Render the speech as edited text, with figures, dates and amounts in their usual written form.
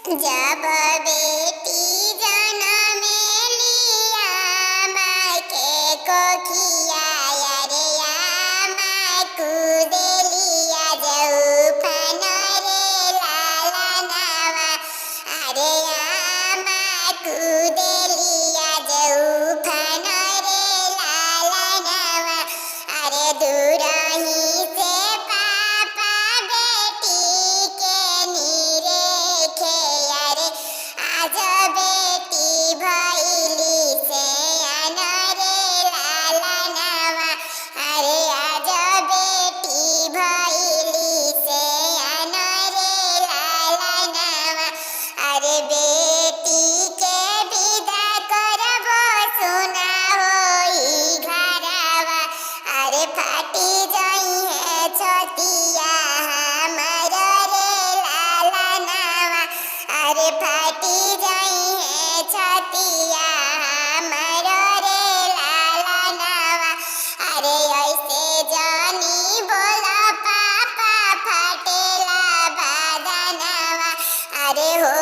जब बेटी जनमे लिया माँ के कोखिया रे माँ कूदे लिया जाऊ फन रे लाला नवा अरे माँ कूदे लिया जाऊ फन रे लाला नवा अरे दूरही से पापा बेटी के निरेखे अरे आज बेटी भैली से अनरे लाला नवा अरे आज बेटी भैली से अनरे लाला नवा अरे बेटी के विदा करबो सुना होई घरवा अरे फाटी जाई है छतिया हमर रे लाला नवा अरे फाटी जाई है छतिया हमर रे लाला नवा अरे ऐसे जानी बोला पापा फटेला बदनवा अरे हो